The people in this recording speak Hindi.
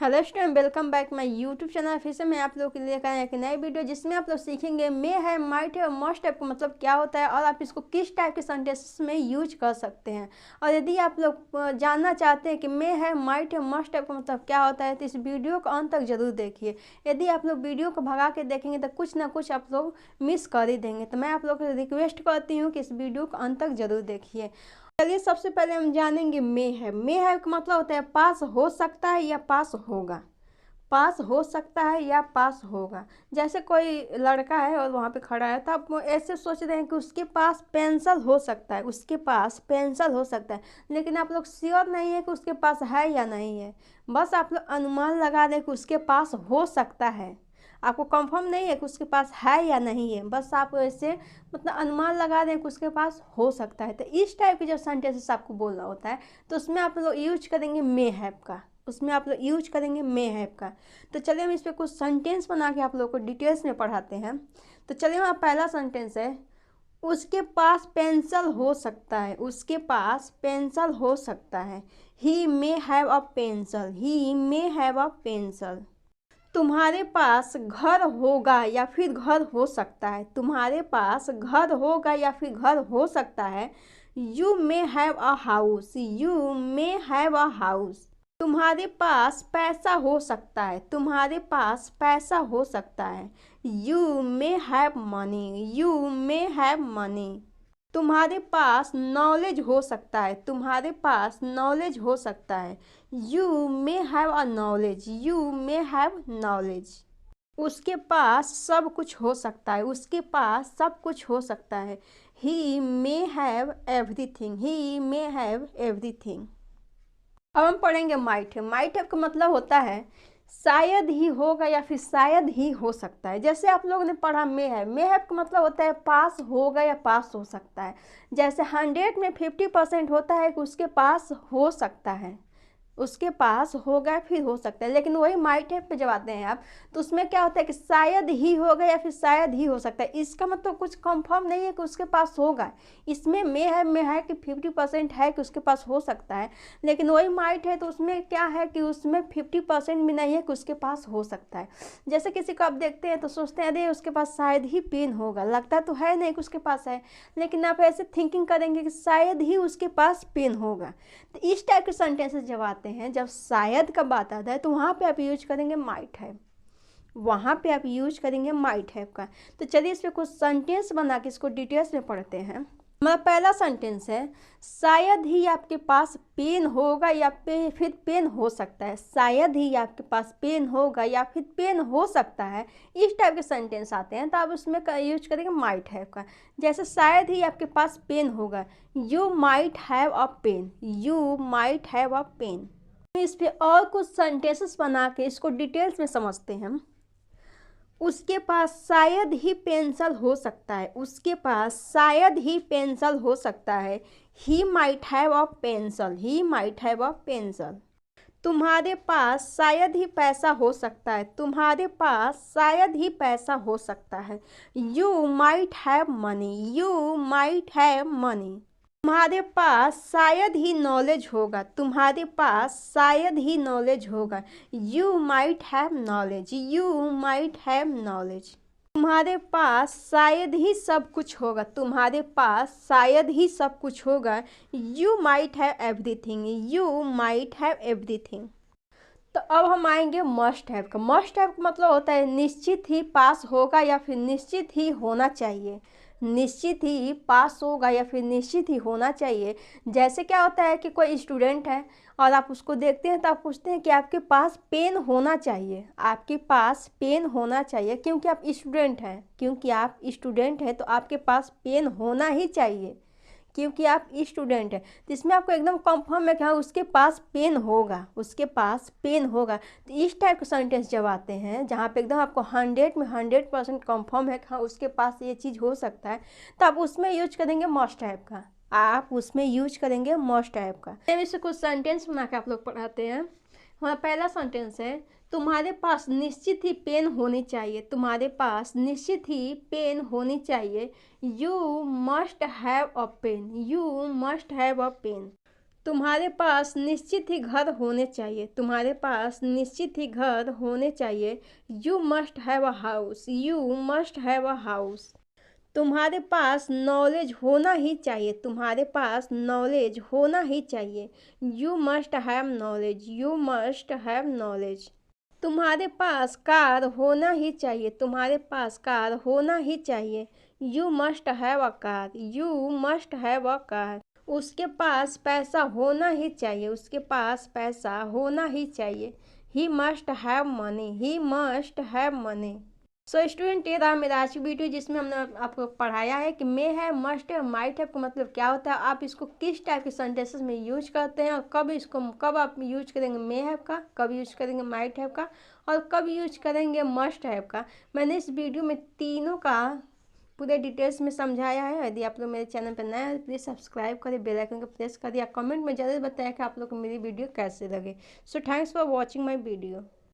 Hello student, welcome back my YouTube channel. फिर से मैं आप लोगों के लिए लेकर आया एक नई वीडियो जिसमें आप लोग सीखेंगे मे है, माइट है और मस्ट टाइप का मतलब क्या होता है और आप इसको किस टाइप के सेंटेंसेस में यूज कर सकते हैं। और यदि आप लोग जानना चाहते हैं कि मे है, माइट है, मस्ट टाइप का मतलब क्या होता है तो इस वीडियो को अंत तक जरूर देखिए। यदि आप लोग वीडियो को भगा के देखेंगे तो कुछ ना कुछ आप लोग मिस कर ही देंगे, तो मैं आप लोग को रिक्वेस्ट करती हूँ कि इस वीडियो को अंत तक जरूर देखिए। चलिए सबसे पहले हम जानेंगे मे है। मे है का मतलब होता है पास हो सकता है या पास होगा। पास हो सकता है या पास होगा। जैसे कोई लड़का है और वहाँ पे खड़ा है तो आप ऐसे सोच रहे हैं कि उसके पास पेंसिल हो सकता है, उसके पास पेंसिल हो सकता है, लेकिन आप लोग श्योर नहीं है कि उसके पास है या नहीं है। बस आप लोग अनुमान लगा दें कि उसके पास हो सकता है, आपको कंफर्म नहीं है कि उसके पास है या नहीं है। बस आप ऐसे मतलब अनुमान लगा दें कि उसके पास हो सकता है। तो इस टाइप के जो सेंटेंसेस आपको बोलना होता है तो उसमें आप लोग यूज करेंगे मे हैव का, उसमें आप लोग यूज करेंगे मे हैव का। तो चलिए हम इस पर कुछ सेंटेंस बना के आप लोग को डिटेल्स में पढ़ाते हैं। तो चलिए हमारा पहला सेंटेंस है, उसके पास पेंसिल हो सकता है। उसके पास पेंसिल हो सकता है। He may have a pencil, he may have a pencil. तुम्हारे पास घर होगा या फिर घर हो सकता है। तुम्हारे पास घर होगा या फिर घर हो सकता है। You may have a house, you may have a house. तुम्हारे पास पैसा हो सकता है। तुम्हारे पास पैसा हो सकता है। You may have money, you may have money. तुम्हारे पास नॉलेज हो सकता है। तुम्हारे पास नॉलेज हो सकता है। You may have a knowledge, you may have knowledge. उसके पास सब कुछ हो सकता है। उसके पास सब कुछ हो सकता है। He may have everything, he may have everything. अब हम पढ़ेंगे माइट है। माइट है का मतलब होता है शायद ही होगा या फिर शायद ही हो सकता है। जैसे आप लोगों ने पढ़ा मे है, मे है का मतलब होता है पास होगा या पास हो सकता है। जैसे 100 में 50% होता है कि उसके पास हो सकता है, उसके पास होगा फिर हो सकता है। लेकिन वही माइट है पे जब आते हैं आप तो उसमें क्या होता है कि शायद ही होगा या फिर शायद ही हो सकता है। इसका मतलब कुछ कंफर्म नहीं है कि उसके पास होगा। इसमें में है कि 50% है कि उसके पास हो सकता है, लेकिन वही माइट है तो उसमें क्या है कि उसमें 50% भी नहीं है कि उसके पास हो सकता है। जैसे किसी को आप देखते हैं तो सोचते हैं अरे उसके पास शायद ही पेन होगा, लगता तो है नहीं कि उसके पास है, लेकिन आप ऐसे थिंकिंग करेंगे कि शायद ही उसके पास पेन होगा। तो इस टाइप के सेंटेंसेस जब आते हैं, जब शायद का बात आता है तो वहाँ पे आप यूज करेंगे माइट हैव, वहाँ पे आप यूज करेंगे माइट हैव का। तो चलिए इस पर कुछ सेंटेंस बना के इसको डिटेल्स में पढ़ते हैं। हमारा पहला सेंटेंस है, शायद ही आपके पास पेन होगा या फिर पेन हो सकता है। शायद ही आपके पास पेन होगा या फिर पेन हो सकता है। इस टाइप के सेंटेंस आते हैं तो आप उसमें यूज करेंगे माइट हैव का। जैसे शायद ही आपके पास पेन होगा, you might have a pen, you might have a pen. इस पे और कुछ सेंटेंसेस बना के इसको डिटेल्स में समझते हैं। उसके पास शायद ही पेंसिल हो सकता है। उसके पास शायद ही पेंसिल हो सकता है। He might have a pencil, he might have a pencil. तुम्हारे पास शायद ही पैसा हो सकता है। तुम्हारे पास शायद ही पैसा हो सकता है। You might have money, you might have money. तुम्हारे पास शायद ही नॉलेज होगा। तुम्हारे पास शायद ही नॉलेज होगा। You might have knowledge, you might have knowledge. तुम्हारे पास शायद ही सब कुछ होगा। तुम्हारे पास शायद ही सब कुछ होगा। You might have everything, you might have everything. तो अब हम आएंगे मस्ट हैव का। मस्ट हैव का मतलब होता है निश्चित ही पास होगा या फिर निश्चित ही होना चाहिए। निश्चित ही पास होगा या फिर निश्चित ही होना चाहिए। जैसे क्या होता है कि कोई स्टूडेंट है और आप उसको देखते हैं तो आप पूछते हैं कि आपके पास पेन होना चाहिए, आपके पास पेन होना चाहिए, क्योंकि आप स्टूडेंट हैं, क्योंकि आप स्टूडेंट हैं तो आपके पास पेन होना ही चाहिए, क्योंकि आप स्टूडेंट हैं। तो इसमें आपको एकदम कंफर्म है कि हाँ उसके पास पेन होगा, उसके पास पेन होगा। तो इस टाइप के सेंटेंस जब आते हैं जहाँ पे एकदम आपको 100 में 100% कंफर्म है कि हाँ उसके पास ये चीज़ हो सकता है, तो आप उसमें यूज करेंगे मस्ट हैव का, आप उसमें यूज करेंगे मस्ट हैव का। इससे कुछ सेंटेंस बना के आप लोग पढ़ाते हैं। हमारा पहला सेंटेंस है, तुम्हारे पास निश्चित ही पेन होनी चाहिए। तुम्हारे पास निश्चित ही पेन होनी चाहिए। You must have a pen, you must have a pen. तुम्हारे पास निश्चित ही घर होने चाहिए। तुम्हारे पास निश्चित ही घर होने चाहिए। You must have a house. You must have a house. तुम्हारे पास नॉलेज होना ही चाहिए। तुम्हारे पास नॉलेज होना ही चाहिए। You must have knowledge. You must have knowledge. तुम्हारे पास कार होना ही चाहिए। तुम्हारे पास कार होना ही चाहिए। You must have a car. You must have a car. उसके पास पैसा होना ही चाहिए। उसके पास पैसा होना ही चाहिए। He must have money. He must have money. So student, ये रहा मेरा आज की वीडियो जिसमें हमने आपको पढ़ाया है कि मे है, मस्ट है, माइट है का मतलब क्या होता है, आप इसको किस टाइप के सेंटेंसेस में यूज करते हैं और कब आप यूज करेंगे मे हैव का, कब यूज करेंगे माइट हैव का और कब यूज करेंगे मस्ट हैव का। मैंने इस वीडियो में तीनों का पूरे डिटेल्स में समझाया है। यदि आप लोग मेरे चैनल पर नए हैं प्लीज़ सब्सक्राइब करें, बेल आइकन को प्रेस करिए, कमेंट में ज़रूर बताएं कि आप लोग को मेरी वीडियो कैसे लगे। So thanks for watching my video.